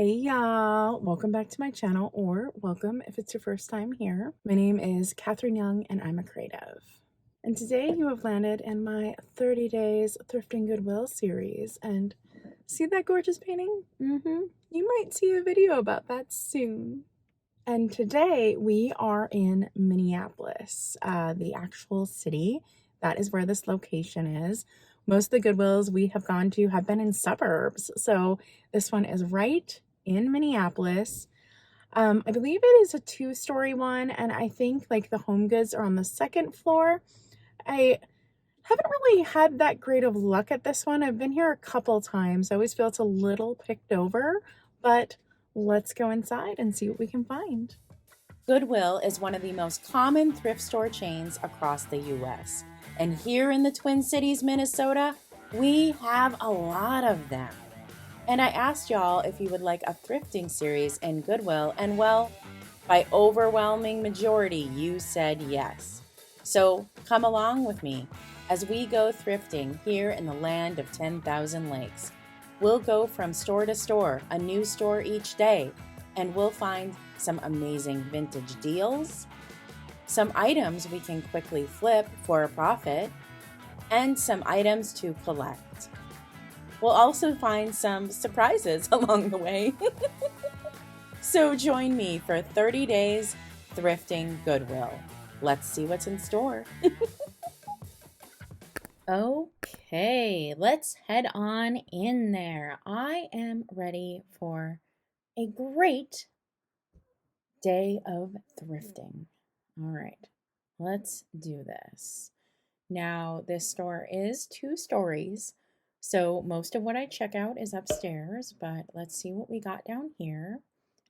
Hey y'all, welcome back to my channel, or welcome if it's your first time here. My name is Katherine Young and I'm a creative. And today you have landed in my 30 Days Thrifting Goodwill series. And see that gorgeous painting? You might see a video about that soon. And today we are in Minneapolis, the actual city. That is where this location is. Most of the Goodwills we have gone to have been in suburbs. So this one is right in Minneapolis. I believe it is a two-story one, and I think like the home goods are on the second floor. I haven't really had that great of luck at this one. I've been here a couple times. I always feel it's a little picked over, but let's go inside and see what we can find. Goodwill is one of the most common thrift store chains across the U.S. And here in the Twin Cities, Minnesota, we have a lot of them. And I asked y'all if you would like a thrifting series in Goodwill, and well, by overwhelming majority, you said yes. So come along with me as we go thrifting here in the land of 10,000 lakes. We'll go from store to store, a new store each day, and we'll find some amazing vintage deals, some items we can quickly flip for a profit, and some items to collect. We'll also find some surprises along the way. So join me for 30 days thrifting Goodwill. Let's see what's in store. Okay, let's head on in there. I am ready for a great day of thrifting. All right, let's do this. Now, this store is 2 stories, so most of what I check out is upstairs, but let's see what we got down here.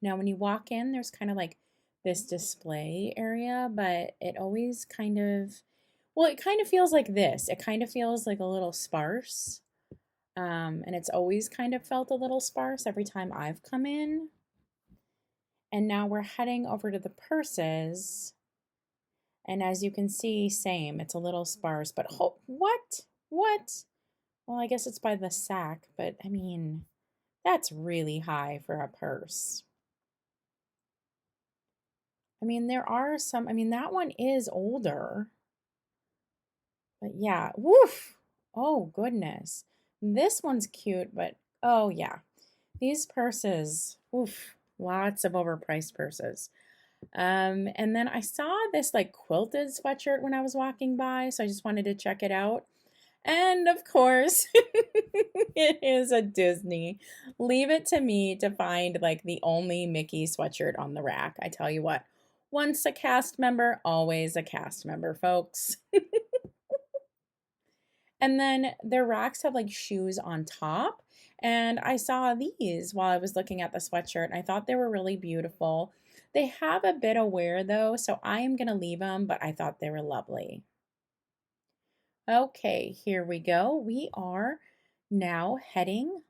Now, when you walk in, there's kind of like this display area, but it always kind of, well, it kind of feels like this. It kind of feels like a little sparse, and it's always kind of felt a little sparse every time I've come in. And now we're heading over to the purses. And as you can see, same, it's a little sparse, but what? What? Well, I guess it's by the sack, but I mean, that's really high for a purse. I mean, there are some, I mean, that one is older. But yeah, woof. Oh, goodness. This one's cute, but oh, yeah. These purses, oof, lots of overpriced purses. And then I saw this like quilted sweatshirt when I was walking by, so I just wanted to check it out. And of course, it is a Disney. Leave it to me to find like the only Mickey sweatshirt on the rack. I tell you what, once a cast member, always a cast member, folks. And then their racks have like shoes on top. And I saw these while I was looking at the sweatshirt, and I thought they were really beautiful. They have a bit of wear though, so I am going to leave them, but I thought they were lovely. Okay, here we go. We are now heading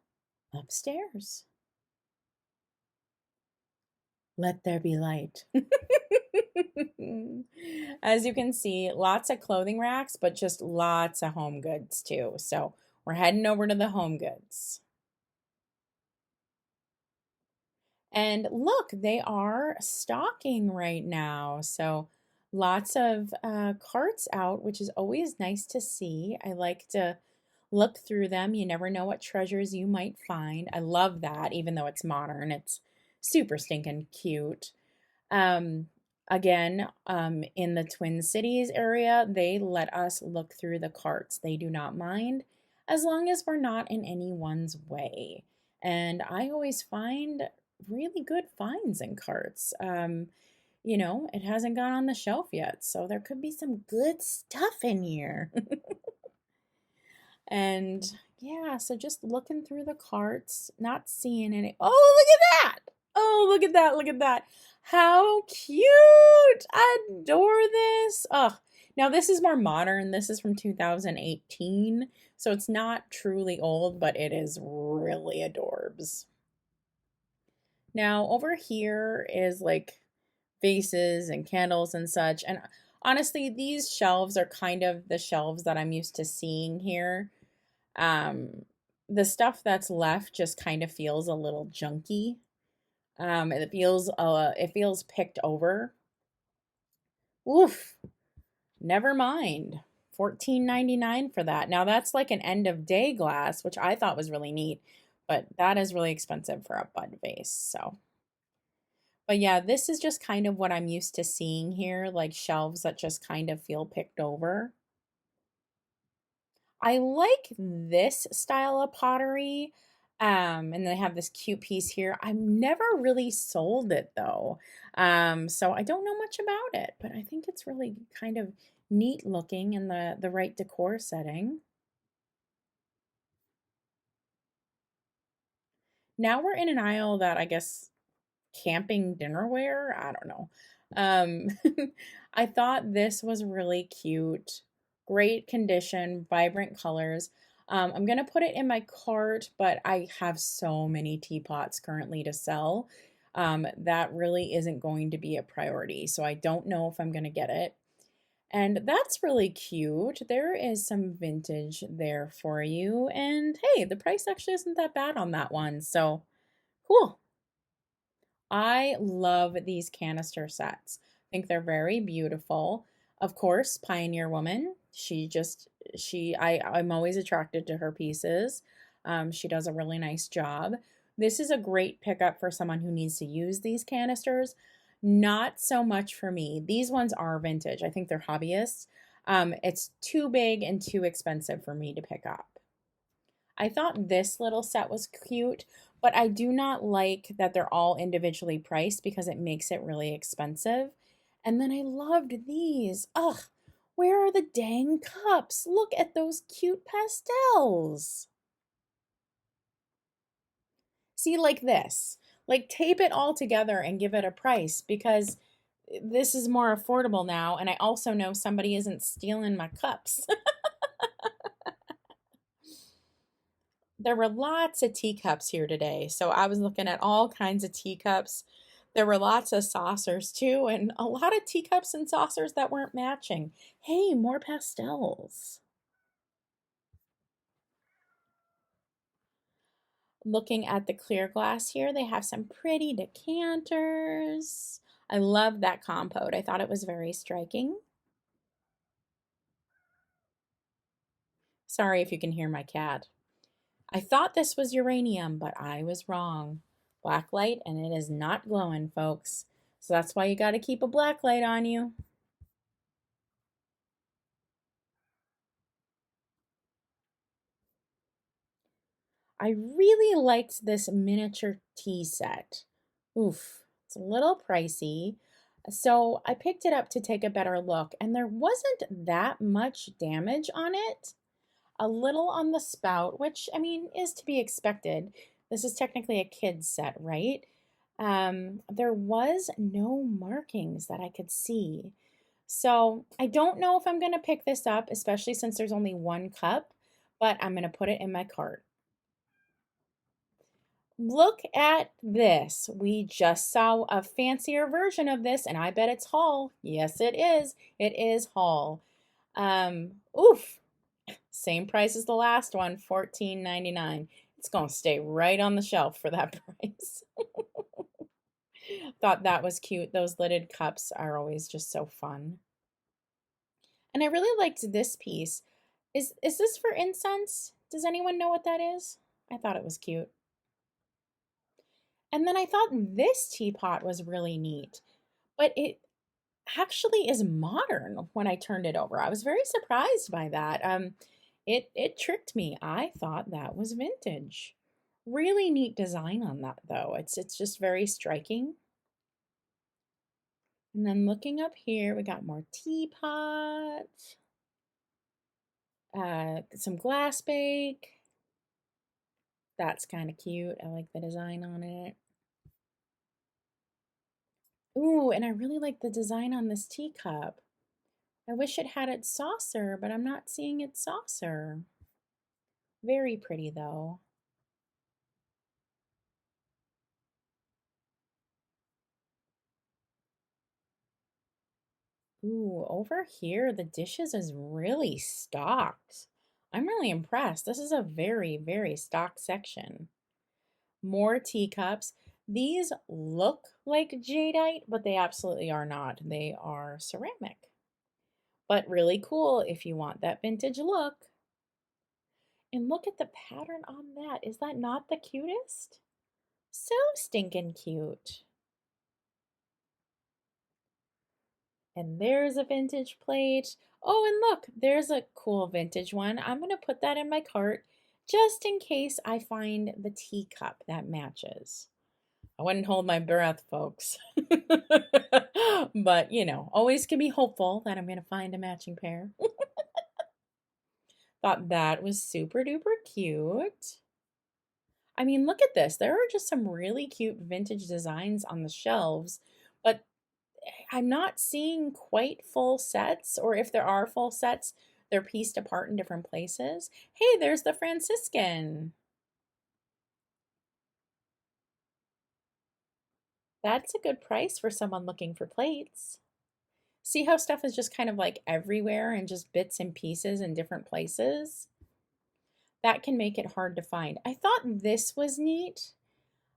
upstairs. Let there be light. As you can see, lots of clothing racks, but just lots of home goods too. So we're heading over to the home goods. And look, they are stocking right now. So lots of carts out, which is always nice to see. I like to look through them. You never know what treasures you might find. I love that, even though it's modern. It's super stinking cute. Again, in the Twin Cities area, they let us look through the carts. They do not mind as long as we're not in anyone's way. And I always find really good finds in carts. You know, it hasn't gone on the shelf yet, so there could be some good stuff in here. And yeah, so just looking through the carts, not seeing any. Oh, look at that! Oh, look at that! Look at that! How cute! I adore this. Oh, now this is more modern. This is from 2018, so it's not truly old, but it is really adorbs. Now over here is like vases and candles and such. And honestly, these shelves are kind of the shelves that I'm used to seeing here. Um, the stuff that's left just kind of feels a little junky. It feels picked over. Oof, never mind. 14.99 for that. Now that's like an end of day glass, which I thought was really neat, but that is really expensive for a bud vase. So, but yeah, this is just kind of what I'm used to seeing here, like shelves that just kind of feel picked over. I like this style of pottery. And they have this cute piece here. I've never really sold it though. So I don't know much about it, but I think it's really kind of neat looking in the right decor setting. Now we're in an aisle that I guess camping dinnerware. I don't know. Um, I thought this was really cute, great condition, vibrant colors. I'm gonna put it in my cart, but I have so many teapots currently to sell. That really isn't going to be a priority. So I don't know if I'm gonna get it. And that's really cute. There is some vintage there for you. And hey, the price actually isn't that bad on that one. So cool. I love these canister sets. I think they're very beautiful. Of course, Pioneer Woman. I'm always attracted to her pieces. She does a really nice job. This is a great pickup for someone who needs to use these canisters. Not so much for me. These ones are vintage. I think they're hobbyists. It's too big and too expensive for me to pick up. I thought this little set was cute, but I do not like that they're all individually priced because it makes it really expensive. And then I loved these. Ugh, where are the dang cups? Look at those cute pastels. See, like this. Like tape it all together and give it a price because this is more affordable now. And I also know somebody isn't stealing my cups. There were lots of teacups here today. So I was looking at all kinds of teacups. There were lots of saucers too, and a lot of teacups and saucers that weren't matching. Hey, more pastels. Looking at the clear glass here, they have some pretty decanters. I love that compote. I thought it was very striking. Sorry if you can hear my cat. I thought this was uranium, but I was wrong. Black light, and it is not glowing, folks. So that's why you got to keep a black light on you. I really liked this miniature tea set. Oof, it's a little pricey. So I picked it up to take a better look, and there wasn't that much damage on it. A little on the spout, which I mean is to be expected. This is technically a kid's set, right? There was no markings that I could see. So I don't know if I'm going to pick this up, especially since there's only one cup, but I'm going to put it in my cart. Look at this. We just saw a fancier version of this, and I bet it's Hall. Yes, it is. It is Hall. Oof. Same price as the last one, $14.99. It's gonna stay right on the shelf for that price. Thought that was cute. Those lidded cups are always just so fun. And I really liked this piece. Is this for incense? Does anyone know what that is? I thought it was cute. And then I thought this teapot was really neat, but it actually is modern when I turned it over. I was very surprised by that. It tricked me. I thought that was vintage. Really neat design on that though. It's just very striking. And then looking up here, we got more teapots, some glass bake. That's kind of cute. I like the design on it. Ooh, and I really like the design on this teacup. I wish it had its saucer, but I'm not seeing its saucer. Very pretty though. Ooh, over here, the dishes is really stocked. I'm really impressed. This is a very, very stocked section. More teacups. These look like jadeite, but they absolutely are not. They are ceramic. But really cool if you want that vintage look. And look at the pattern on that. Is that not the cutest? So stinking cute. And there's a vintage plate. Oh, and look, there's a cool vintage one. I'm going to put that in my cart just in case I find the teacup that matches. I wouldn't hold my breath, folks. But, always can be hopeful that I'm going to find a matching pair. Thought that was super duper cute. I mean, look at this. There are just some really cute vintage designs on the shelves, but I'm not seeing quite full sets, or if there are full sets, they're pieced apart in different places. Hey, there's the Franciscan. That's a good price for someone looking for plates. See how stuff is just kind of like everywhere and just bits and pieces in different places? That can make it hard to find. I thought this was neat.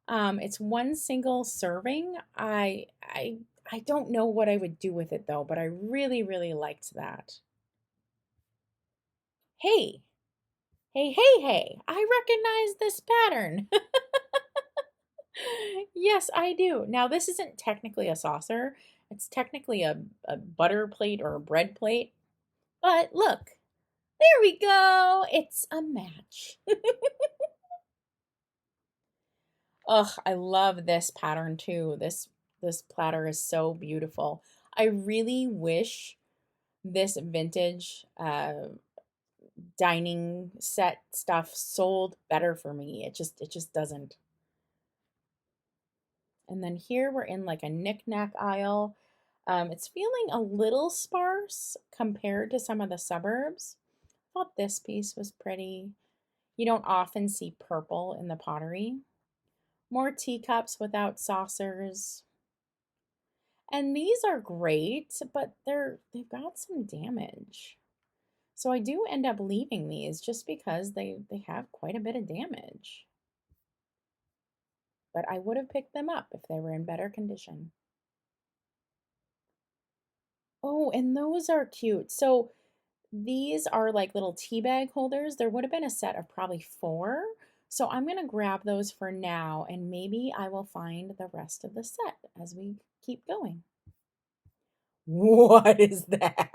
It's one single serving. I don't know what I would do with it though, but I really, really liked that. Hey, hey, I recognize this pattern. Yes, I do. Now, this isn't technically a saucer. It's technically a butter plate or a bread plate. But look, there we go. It's a match. Ugh, I love this pattern too. This platter is so beautiful. I really wish this vintage dining set stuff sold better for me. It just doesn't. And then here we're in like a knickknack aisle. It's feeling a little sparse compared to some of the suburbs. I thought this piece was pretty. You don't often see purple in the pottery. More teacups without saucers. And these are great, but they've got some damage. So I do end up leaving these just because they have quite a bit of damage. But I would have picked them up if they were in better condition. Oh, and those are cute. So these are like little tea bag holders. There would have been a set of probably 4. So I'm going to grab those for now, and maybe I will find the rest of the set as we keep going. What is that?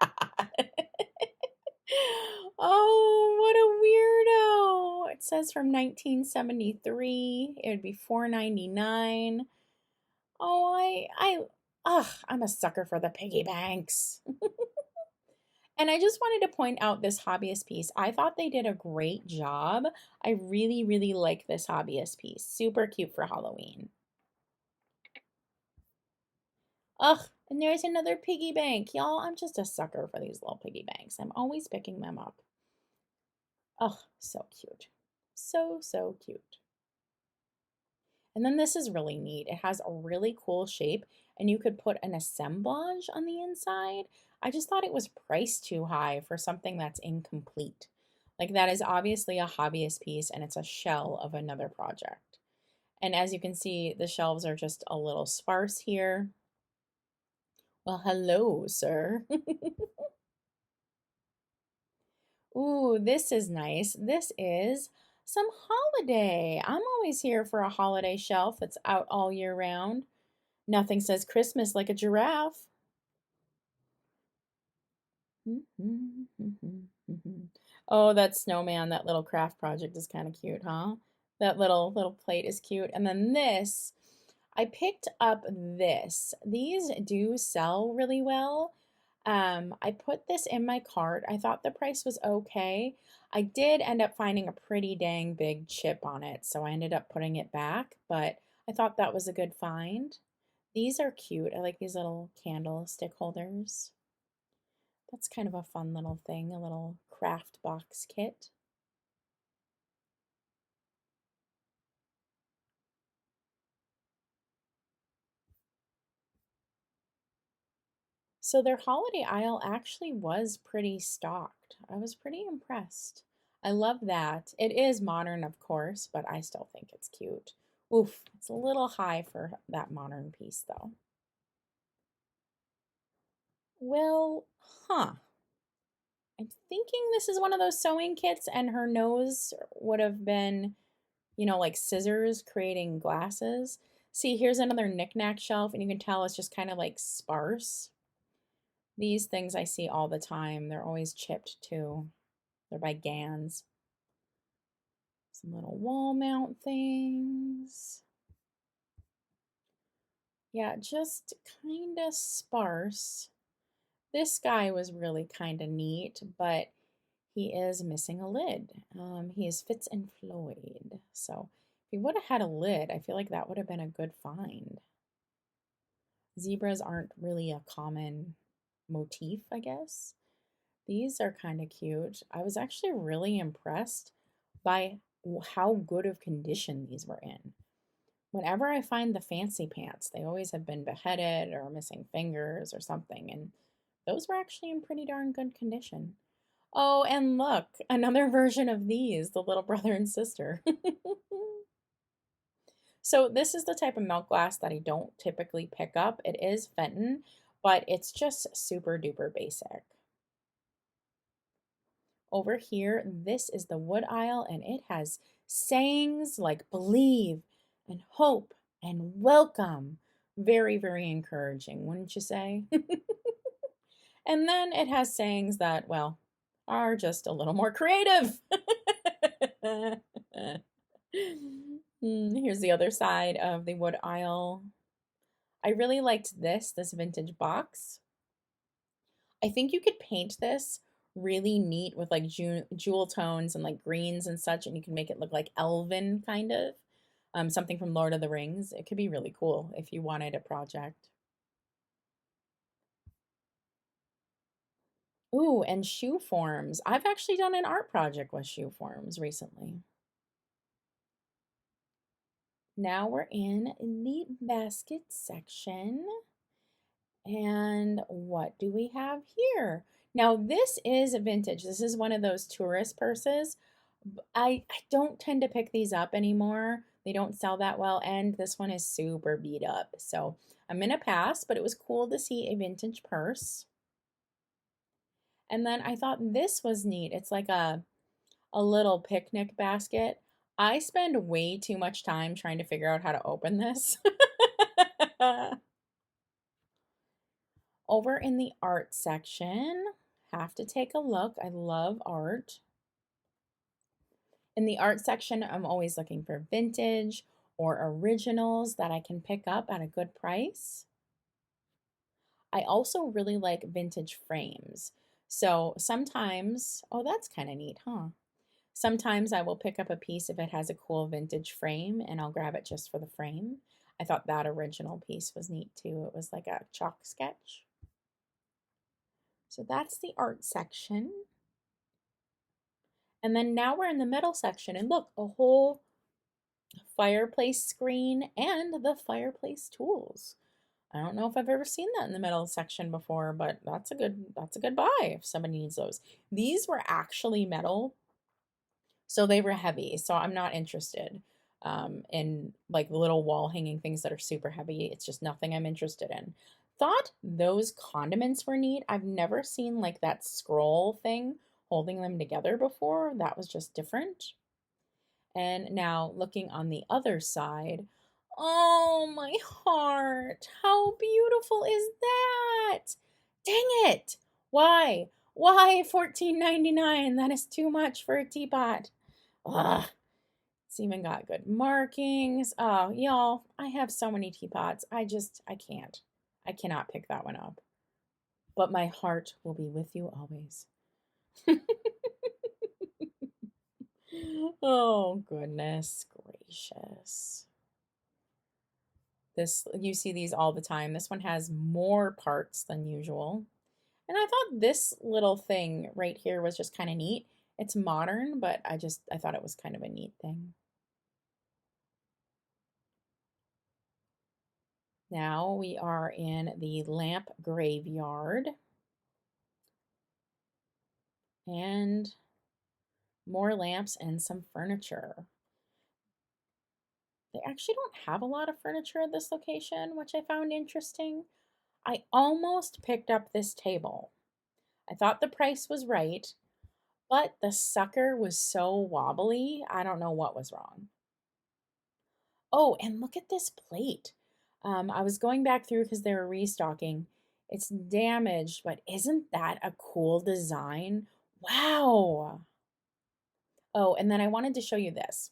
Oh, what a weirdo. It says from 1973. It would be $4.99. Oh, I'm a sucker for the piggy banks. And I just wanted to point out this hobbyist piece. I thought they did a great job. I really, really like this hobbyist piece. Super cute for Halloween. Ugh, and there's another piggy bank. Y'all, I'm just a sucker for these little piggy banks. I'm always picking them up. Oh, so cute. So, so cute. And then this is really neat. It has a really cool shape, and you could put an assemblage on the inside. I just thought it was priced too high for something that's incomplete. Like, that is obviously a hobbyist piece, and it's a shell of another project. And as you can see, the shelves are just a little sparse here. Well, hello, sir. Ooh, this is nice. This is some holiday. I'm always here for a holiday shelf that's out all year round. Nothing says Christmas like a giraffe. Oh, that snowman, that little craft project is kind of cute, huh? That little plate is cute. And then this, I picked up this. These do sell really well. I put this in my cart. I thought the price was okay. I did end up finding a pretty dang big chip on it, so I ended up putting it back, but I thought that was a good find. These are cute. I like these little candlestick holders. That's kind of a fun little thing, a little craft box kit. So their holiday aisle actually was pretty stocked. I was pretty impressed. I love that. It is modern, of course, but I still think it's cute. Oof, it's a little high for that modern piece though. Well, huh. I'm thinking this is one of those sewing kits, and her nose would have been, like scissors creating glasses. See, here's another knickknack shelf, and you can tell it's just kind of like sparse. These things I see all the time. They're always chipped too. They're by Gans. Some little wall mount things. Yeah, just kind of sparse. This guy was really kind of neat, but he is missing a lid. He is Fitz and Floyd. So if he would have had a lid, I feel like that would have been a good find. Zebras aren't really a common motif, I guess. These are kind of cute. I was actually really impressed by how good of condition these were in. Whenever I find the fancy pants, they always have been beheaded or missing fingers or something, and those were actually in pretty darn good condition. Oh, and look, another version of these, the little brother and sister. So this is the type of milk glass that I don't typically pick up. It is Fenton, but it's just super duper basic. Over here, this is the wood aisle, and it has sayings like believe and hope and welcome. Very, very encouraging, wouldn't you say? And then it has sayings that, well, are just a little more creative. Here's the other side of the wood aisle. I really liked this vintage box. I think you could paint this really neat with like jewel tones and like greens and such, and you can make it look like elven kind of. Something from Lord of the Rings. It could be really cool if you wanted a project. Ooh, and shoe forms. I've actually done an art project with shoe forms recently. Now we're in the basket section. And what do we have here? Now, this is vintage. This is one of those tourist purses. I don't tend to pick these up anymore. They don't sell that well, and this one is super beat up. So I'm gonna pass, but it was cool to see a vintage purse. And then I thought this was neat. It's like a little picnic basket. I spend way too much time trying to figure out how to open this. Over in the art section, have to take a look. I love art. In the art section, I'm always looking for vintage or originals that I can pick up at a good price. I also really like vintage frames. So sometimes, oh, that's kind of neat, huh? Sometimes I will pick up a piece if it has a cool vintage frame and I'll grab it just for the frame. I thought that original piece was neat too. It was like a chalk sketch. So that's the art section. And then now we're in the middle section, and look, a whole fireplace screen and the fireplace tools. I don't know if I've ever seen that in the middle section before, but that's a good buy if somebody needs those. These were actually metal, so they were heavy. So I'm not interested in like little wall hanging things that are super heavy. It's just nothing I'm interested in. Thought those condiments were neat. I've never seen like that scroll thing holding them together before. That was just different. And now looking on the other side, oh my heart, how beautiful is that? Dang it. Why? Why $14.99? That is too much for a teapot. Ugh. It's even got good markings. Oh, y'all, I have so many teapots. I can't. I cannot pick that one up. But my heart will be with you always. Oh, goodness gracious. You see these all the time. This one has more parts than usual. And I thought this little thing right here was just kind of neat. It's modern, but I thought it was kind of a neat thing. Now we are in the lamp graveyard. And more lamps and some furniture. they actually don't have a lot of furniture at this location, which I found interesting. I almost picked up this table. I thought the price was right, but the sucker was so wobbly, I don't know what was wrong. Oh, and look at this plate. I was going back through because they were restocking. It's damaged, but isn't that a cool design? Wow. Oh, and then I wanted to show you this.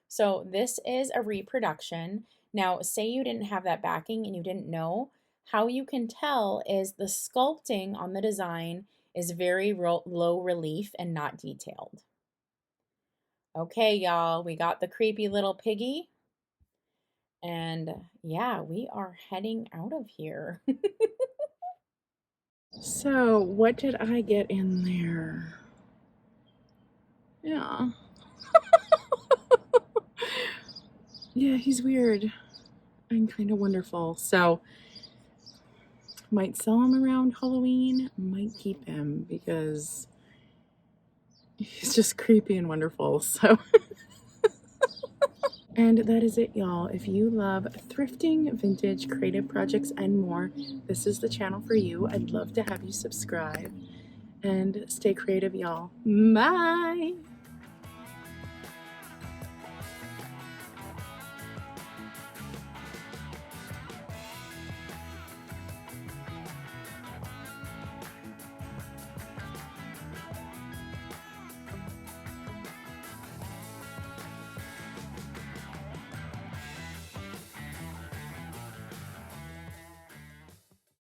So this is a reproduction. Now, say you didn't have that backing and you didn't know, how you can tell is the sculpting on the design is very low relief and not detailed. Okay, y'all, we got the creepy little piggy. And yeah, we are heading out of here. So, what did I get in there? Yeah. Yeah, he's weird and kind of wonderful. So, might sell him around Halloween, might keep him because he's just creepy and wonderful. So, and that is it, y'all. If you love thrifting, vintage, creative projects, and more, this is the channel for you. I'd love to have you subscribe and stay creative, y'all. Bye.